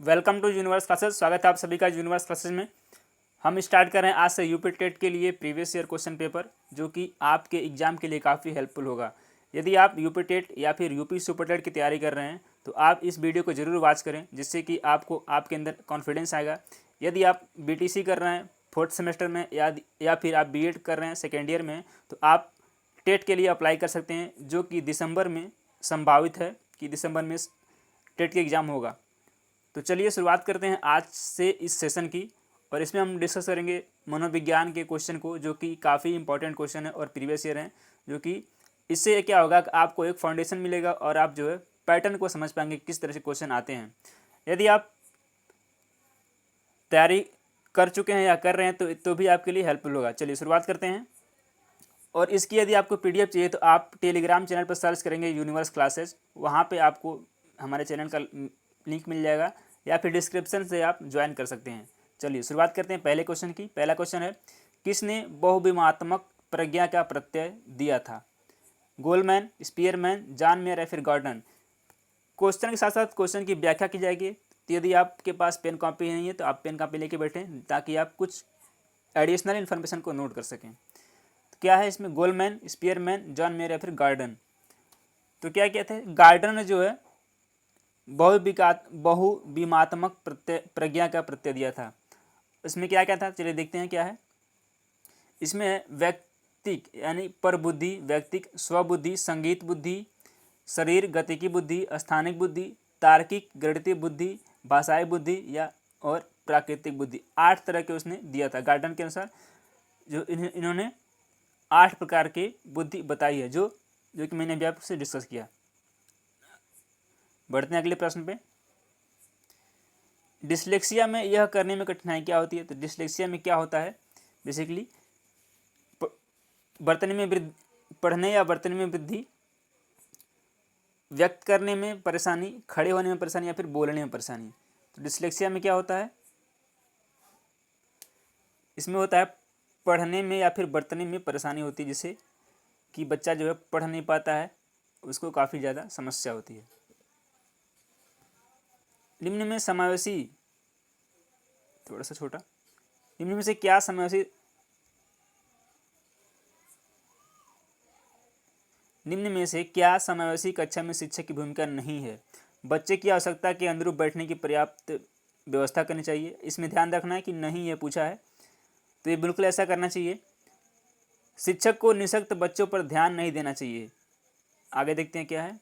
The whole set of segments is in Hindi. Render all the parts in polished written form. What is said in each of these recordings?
Welcome to universe classes. स्वागत है आप सभी का यूनिवर्स क्लासेस में। हम स्टार्ट कर रहे हैं आज से यूपी टेट के लिए प्रीवियस ईयर क्वेश्चन पेपर, जो कि आपके एग्जाम के लिए काफ़ी हेल्पफुल होगा। यदि आप यूपी टेट या फिर यूपी सुपर टेट की तैयारी कर रहे हैं तो आप इस वीडियो को जरूर वॉच करें, जिससे कि आपको आपके अंदर कॉन्फिडेंस आएगा। यदि आप बीटीसी कर रहे हैं फोर्थ सेमेस्टर में या फिर आप बीएड कर रहे हैं सेकेंड ईयर में, तो आप टेट के लिए अप्लाई कर सकते हैं, जो कि दिसंबर में संभावित है कि दिसंबर में टेट के एग्ज़ाम होगा। तो चलिए शुरुआत करते हैं आज से इस सेशन की, और इसमें हम डिस्कस करेंगे मनोविज्ञान के क्वेश्चन को, जो कि काफ़ी इंपॉर्टेंट क्वेश्चन है और प्रीवियस ईयर हैं। जो कि इससे क्या होगा कि आपको एक फाउंडेशन मिलेगा और आप जो है पैटर्न को समझ पाएंगे किस तरह से क्वेश्चन आते हैं। यदि आप तैयारी कर चुके हैं या कर रहे हैं तो भी आपके लिए हेल्पफुल होगा। चलिए शुरुआत करते हैं। और इसकी यदि आपको पीडीएफ चाहिए तो आप टेलीग्राम चैनल पर सर्च करेंगे यूनिवर्स क्लासेस, वहाँ पे आपको हमारे चैनल का लिंक मिल जाएगा, या फिर डिस्क्रिप्शन से आप ज्वाइन कर सकते हैं। चलिए शुरुआत करते हैं पहले क्वेश्चन की। पहला क्वेश्चन है, किसने बहुविमात्मक प्रज्ञा का प्रत्यय दिया था? गोलमैन, स्पीयरमैन, जॉन मेयर या फिर गॉर्डन? क्वेश्चन के साथ साथ क्वेश्चन की व्याख्या की जाएगी। तो यदि आपके पास पेन कॉपी नहीं है तो आप पेन कॉपी लेके बैठें, ताकि आप कुछ एडिशनल इन्फॉर्मेशन को नोट कर सकें। तो क्या है इसमें? गोलमैन, स्पीयरमैन, जॉन मेयर या फिर गार्डन? तो क्या कहते हैं, गार्डन जो है बहुविमात्मक प्रज्ञा का प्रत्यय दिया था। इसमें क्या क्या था, चलिए देखते हैं क्या है। इसमें व्यक्तिक यानी पर बुद्धि, व्यक्तिक, स्वबुद्धि, संगीत बुद्धि, शरीर गतिकी बुद्धि, स्थानिक बुद्धि, तार्किक गणितीय बुद्धि, भाषाई बुद्धि या और प्राकृतिक बुद्धि। 8 तरह के उसने दिया था गार्डन के अनुसार। जो इन्होंने 8 प्रकार के बुद्धि बताई है, जो कि मैंने अभी आपसे डिस्कस किया। बढ़ते हैं अगले प्रश्न पे। डिसलेक्सिया में यह करने में कठिनाई क्या होती है? तो डिसलेक्सिया में क्या होता है, बेसिकली वर्तनी में वृद्धि, पढ़ने या वर्तनी में वृद्धि, व्यक्त करने में परेशानी, खड़े होने में परेशानी या फिर बोलने में परेशानी। तो डिसलेक्सिया में क्या होता है, इसमें होता है पढ़ने में या फिर वर्तनी में परेशानी होती है, जिससे कि बच्चा जो है पढ़ नहीं पाता है, उसको काफ़ी ज़्यादा समस्या होती है। निम्न में समावेशी, थोड़ा सा छोटा, निम्न में से क्या समावेशी, निम्न में से क्या समावेशी कक्षा में शिक्षक की भूमिका नहीं है? बच्चे की आवश्यकता के अनुरूप बैठने की पर्याप्त व्यवस्था करनी चाहिए। इसमें ध्यान रखना है कि नहीं, ये पूछा है तो ये बिल्कुल ऐसा करना चाहिए। शिक्षक को निःशक्त बच्चों पर ध्यान नहीं देना चाहिए। आगे देखते हैं क्या है।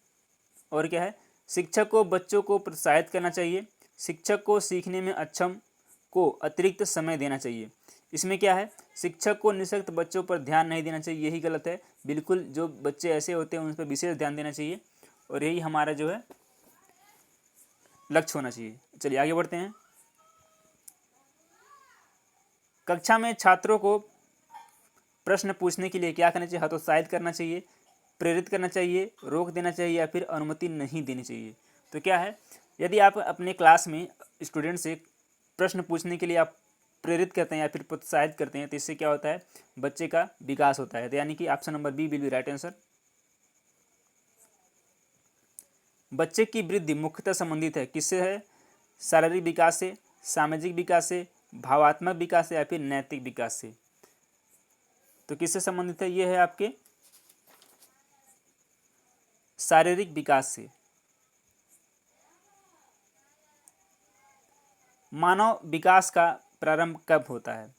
और क्या है, शिक्षक को बच्चों को प्रोत्साहित करना चाहिए। शिक्षक को सीखने में अक्षम को अतिरिक्त समय देना चाहिए। इसमें क्या है, शिक्षक को निःशक्त बच्चों पर ध्यान नहीं देना चाहिए, यही गलत है। बिल्कुल जो बच्चे ऐसे होते हैं उन पर विशेष ध्यान देना चाहिए, और यही हमारा जो है लक्ष्य होना चाहिए। चलिए आगे बढ़ते हैं। कक्षा में छात्रों को प्रश्न पूछने के लिए क्या करना चाहिए? हतोत्साहित करना चाहिए, प्रेरित करना चाहिए, रोक देना चाहिए या फिर अनुमति नहीं देनी चाहिए। तो क्या है, यदि आप अपने क्लास में स्टूडेंट से प्रश्न पूछने के लिए आप प्रेरित करते हैं या फिर प्रोत्साहित करते हैं, तो इससे क्या होता है, बच्चे का विकास होता है। तो यानी कि option number B will be right answer. बच्चे की वृद्धि मुख्यतः संबंधित है किससे है? शारीरिक विकास से, सामाजिक विकास से, भावात्मक विकास से या फिर नैतिक विकास से? तो किससे संबंधित है? ये है आपके शारीरिक विकास से। मानव विकास का प्रारंभ कब होता है?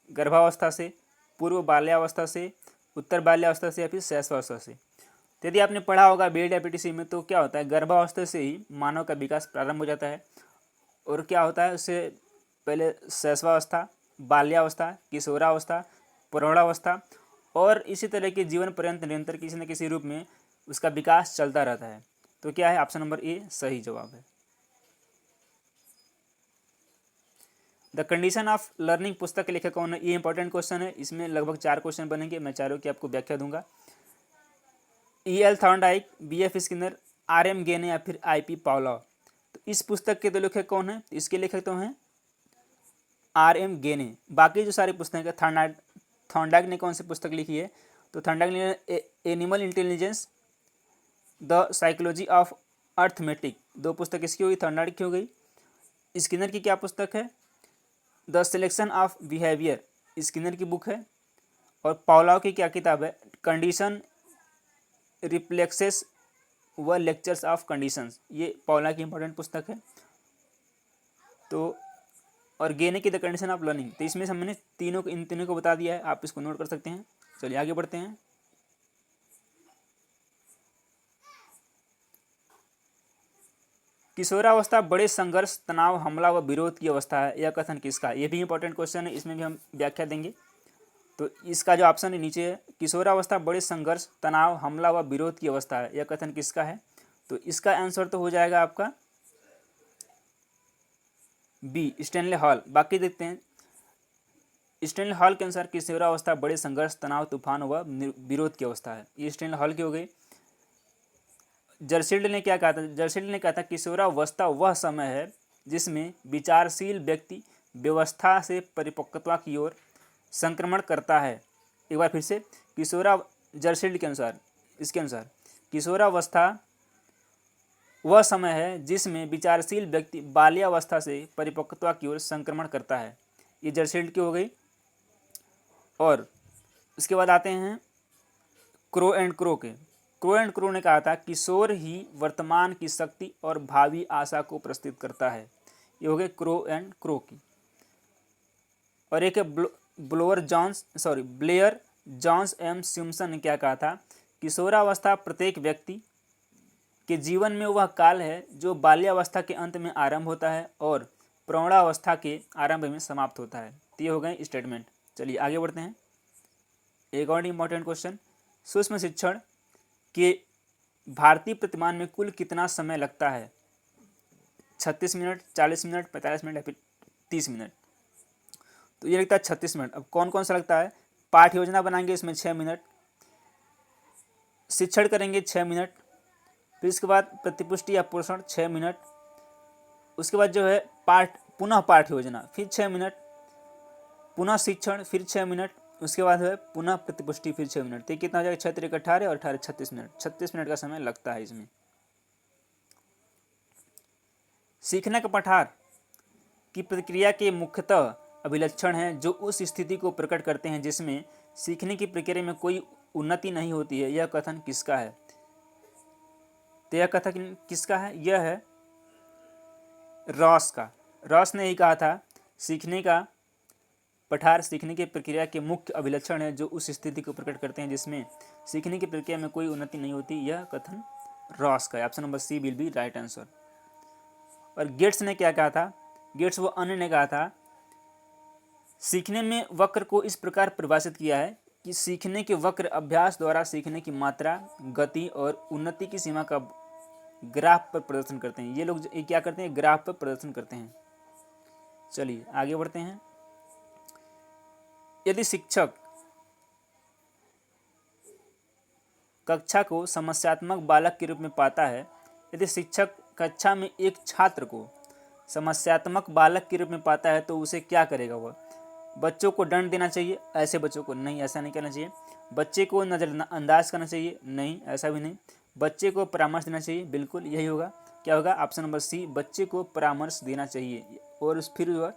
गर्भावस्था से, पूर्व बाल्यावस्था से, उत्तर बाल्यावस्था से या फिर शैशवावस्था से? तो यदि आपने पढ़ा होगा बीएड या पीटीसी में, तो क्या होता है, गर्भावस्था से ही मानव का विकास प्रारंभ हो जाता है। और क्या होता है, उससे पहले शैशवावस्था, बाल्यावस्था, किशोरावस्था, प्रौढ़ावस्था, और इसी तरह के जीवन पर्यंत निरंतर किसी न किसी रूप में उसका विकास चलता रहता है। तो क्या है, ऑप्शन नंबर ए सही जवाब है। द कंडीशन ऑफ लर्निंग पुस्तक के लेखक कौन है? ये इंपॉर्टेंट क्वेश्चन है। इसमें लगभग 4 क्वेश्चन बनेंगे, मैं चारों की आपको व्याख्या दूंगा। E.L. Thorndike, B.F. Skinner, R.M. गेने या फिर I.P. पावलोव? तो इस पुस्तक के तो लेखक कौन है? इसके लेखक तो हैं R.M. गेने। बाकी जो सारी पुस्तकें, थॉर्नडाइक ने कौन सी पुस्तक लिखी है? तो थॉर्नडाइक ने animal intelligence, the psychology of arithmetic, 2 पुस्तक इसकी होगी, थॉर्नडाइक की हो गई। स्किनर की क्या पुस्तक है? The selection of behaviour, Skinner की बुक है। और पावलोव की क्या किताब है? कंडीशन, रिफ्लेक्सेस व लेक्चर्स ऑफ कंडीशंस, ये पावलोव की इंपॉर्टेंट पुस्तक है। तो और गेने की द कंडीशन ऑफ लर्निंग, तो इसमें से हमने इन तीनों को बता दिया है, आप इसको नोट कर सकते हैं। चलिए आगे बढ़ते हैं। किशोरावस्था बड़े संघर्ष, तनाव, हमला व विरोध की अवस्था है, यह कथन किसका? ये भी इंपॉर्टेंट क्वेश्चन है, इसमें भी हम व्याख्या देंगे। तो इसका जो ऑप्शन है नीचे है, किशोरावस्था बड़े संघर्ष, तनाव, हमला व विरोध की अवस्था है, यह कथन किसका है? तो इसका आंसर तो हो जाएगा आपका बी, स्टैनले हॉल। बाकी देखते हैं। स्टैनले हॉल के अनुसार किशोरावस्था बड़े संघर्ष, तनाव, तूफान व विरोध की अवस्था है, ये स्टैनले हॉल की हो गई। जर्सील्ड ने क्या कहा था? जर्सील्ड ने कहा था किशोरावस्था वह समय है जिसमें विचारशील व्यक्ति व्यवस्था से परिपक्वता की ओर संक्रमण करता है। एक बार फिर से, जर्सील्ड के अनुसार, इसके अनुसार किशोरावस्था वह समय है जिसमें विचारशील व्यक्ति बाल्यावस्था से परिपक्वता की ओर संक्रमण करता है, ये जर्सील्ड की हो गई। और इसके बाद आते हैं क्रो एंड क्रो के। क्रो एंड क्रो ने कहा था किशोर ही वर्तमान की शक्ति और भावी आशा को प्रस्तुत करता है, ये हो गए क्रो एंड क्रो की। और एक है ब्लेयर जॉन्स एम सिम्पसन ने क्या कहा था? किशोरावस्था प्रत्येक व्यक्ति के जीवन में वह काल है जो बाल्यावस्था के अंत में आरंभ होता है और प्रौढ़ावस्था के आरंभ में समाप्त होता है। तो ये हो गए स्टेटमेंट। चलिए आगे बढ़ते हैं। एक और इम्पॉर्टेंट क्वेश्चन, सूक्ष्म शिक्षण के भारतीय प्रतिमान में कुल कितना समय लगता है? 36 मिनट, 40 मिनट, 45 मिनट या फिर 30 मिनट? तो ये लगता है 36 मिनट। अब कौन कौन सा लगता है? पाठ योजना बनाएंगे इसमें 6 मिनट, शिक्षण करेंगे 6 मिनट, फिर इसके बाद प्रतिपुष्टि या पोषण 6 मिनट, उसके बाद जो है पुनः पाठ योजना फिर 6 मिनट, पुनः शिक्षण फिर 6 मिनट, उसके बाद है पुनः प्रतिपुष्टि फिर 6 मिनट। तो कितना हो जाएगा? 6 × 18 और 18 36 मिनट। 36 मिनट का समय लगता है इसमें। सीखने का पठार की प्रक्रिया के मुख्यतः अभिलक्षण हैं जो उस स्थिति को प्रकट करते हैं जिसमें सीखने की प्रक्रिया में कोई उन्नति नहीं होती है, यह कथन किसका है? तो यह कथन किसका है? यह है रॉस का। रॉस ने ही कहा था सीखने का पठार सीखने की प्रक्रिया के मुख्य अभिलक्षण है जो उस स्थिति को प्रकट करते हैं जिसमें सीखने की प्रक्रिया में कोई उन्नति नहीं होती, यह कथन रॉस का है। Option number C will be right answer. और गेट्स ने क्या कहा था? गेट्स व अन्य ने कहा था सीखने में वक्र को इस प्रकार परिभाषित किया है कि सीखने के वक्र अभ्यास द्वारा सीखने की मात्रा, गति और उन्नति की सीमा का ग्राफ पर प्रदर्शन करते हैं। ये लोग क्या करते हैं? ग्राफ पर प्रदर्शन करते हैं। चलिए आगे बढ़ते हैं। यदि शिक्षक कक्षा को समस्यात्मक बालक के रूप में पाता है, यदि शिक्षक कक्षा में एक छात्र को समस्यात्मक बालक के रूप में पाता है तो उसे क्या करेगा? वह बच्चों को दंड देना चाहिए? ऐसे बच्चों को नहीं, ऐसा नहीं करना चाहिए। बच्चे को नज़रअंदाज करना चाहिए? नहीं, ऐसा भी नहीं। बच्चे को परामर्श देना चाहिए? बिल्कुल यही होगा। क्या होगा? ऑप्शन नंबर सी, बच्चे को परामर्श देना चाहिए और फिर वह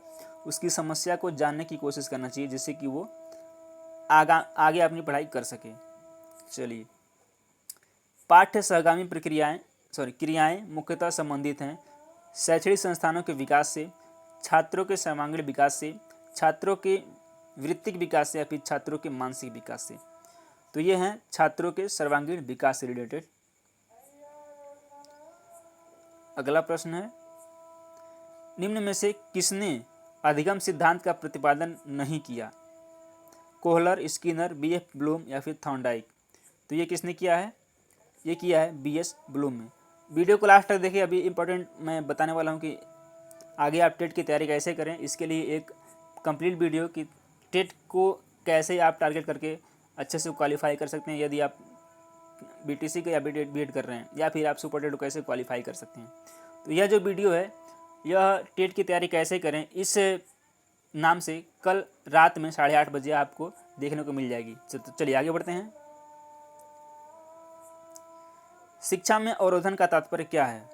उसकी समस्या को जानने की कोशिश करना चाहिए जिससे कि वो आगे अपनी पढ़ाई कर सके। चलिए, पाठ्य सहगामी क्रियाएं मुख्यतः संबंधित हैं शैक्षणिक संस्थानों के विकास से, छात्रों के सर्वांगीण विकास से, छात्रों के वृत्तिक विकास से या फिर छात्रों के मानसिक विकास से। तो ये हैं छात्रों के सर्वांगीण विकास से रिलेटेड। अगला प्रश्न है, निम्न में से किसने अधिगम सिद्धांत का प्रतिपादन नहीं किया? कोहलर, स्किनर, बीएफ ब्लूम या फिर थॉर्नडाइक? तो ये किसने किया है? ये किया है बीएस ब्लूम ने। वीडियो को लास्ट तक देखिए, अभी इंपॉर्टेंट मैं बताने वाला हूँ कि आगे आप टेट की तैयारी कैसे करें। इसके लिए एक कंप्लीट वीडियो कि टेट को कैसे आप टारगेट करके अच्छे से क्वालिफाई कर सकते हैं, यदि आप बीटीसी के या बीएड कर रहे हैं, या फिर आप सुपर टेट को कैसे क्वालिफाई कर सकते हैं। तो यह जो वीडियो है यह टेट की तैयारी कैसे करें इस नाम से कल रात में 8:30 बजे आपको देखने को मिल जाएगी। चलिए आगे बढ़ते हैं। शिक्षा में अवरोधन का तात्पर्य क्या है?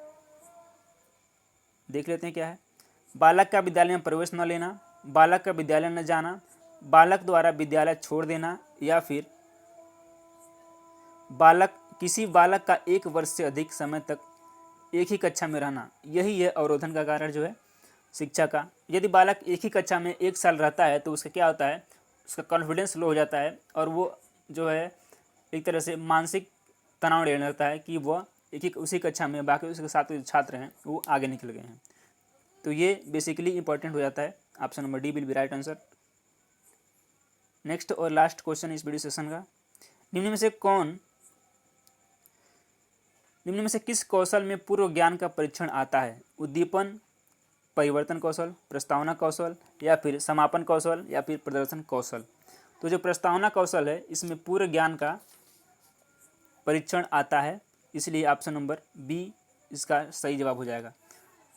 देख लेते हैं क्या है। बालक का विद्यालय में प्रवेश न लेना, बालक का विद्यालय न जाना, बालक द्वारा विद्यालय छोड़ देना, या फिर किसी बालक का 1 वर्ष से अधिक समय तक एक ही कक्षा में रहना। यही है अवरोधन का कारण जो है शिक्षा का। यदि बालक एक ही कक्षा में 1 साल रहता है तो उसका क्या होता है, उसका कॉन्फिडेंस लो हो जाता है और वो जो है एक तरह से मानसिक तनाव लेने लगता है कि वह उसी कक्षा में बाकी उसके साथ जो छात्र हैं वो आगे निकल गए हैं। तो ये बेसिकली इंपॉर्टेंट हो जाता है। Option number D will be right answer. Next और लास्ट क्वेश्चन इस वीडियो सेशन का, निम्न में से किस कौशल में पूर्व ज्ञान का परीक्षण आता है? उद्दीपन, परिवर्तन कौशल, प्रस्तावना कौशल, या फिर समापन कौशल, या फिर प्रदर्शन कौशल। तो जो प्रस्तावना कौशल है इसमें पूर्व ज्ञान का परीक्षण आता है, इसलिए ऑप्शन नंबर बी इसका सही जवाब हो जाएगा।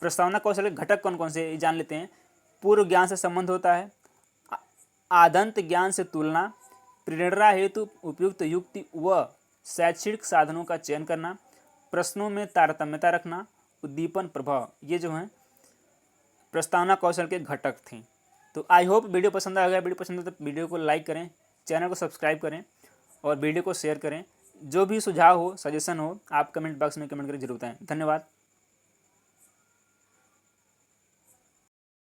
प्रस्तावना कौशल के घटक कौन कौन से ये जान लेते हैं। पूर्व ज्ञान से संबंध होता है, आदंत ज्ञान से तुलना, प्रेरणा हेतु उपयुक्त युक्ति व शैक्षणिक साधनों का चयन करना, प्रश्नों में तारतम्यता रखना, उद्दीपन प्रभाव। ये जो हैं प्रस्तावना कौशल के घटक थे। तो आई होप वीडियो पसंद आ गया। वीडियो पसंद है तो वीडियो को लाइक करें, चैनल को सब्सक्राइब करें और वीडियो को शेयर करें। जो भी सुझाव हो, सजेशन हो, आप कमेंट बॉक्स में कमेंट करके जरूर बताएं। धन्यवाद।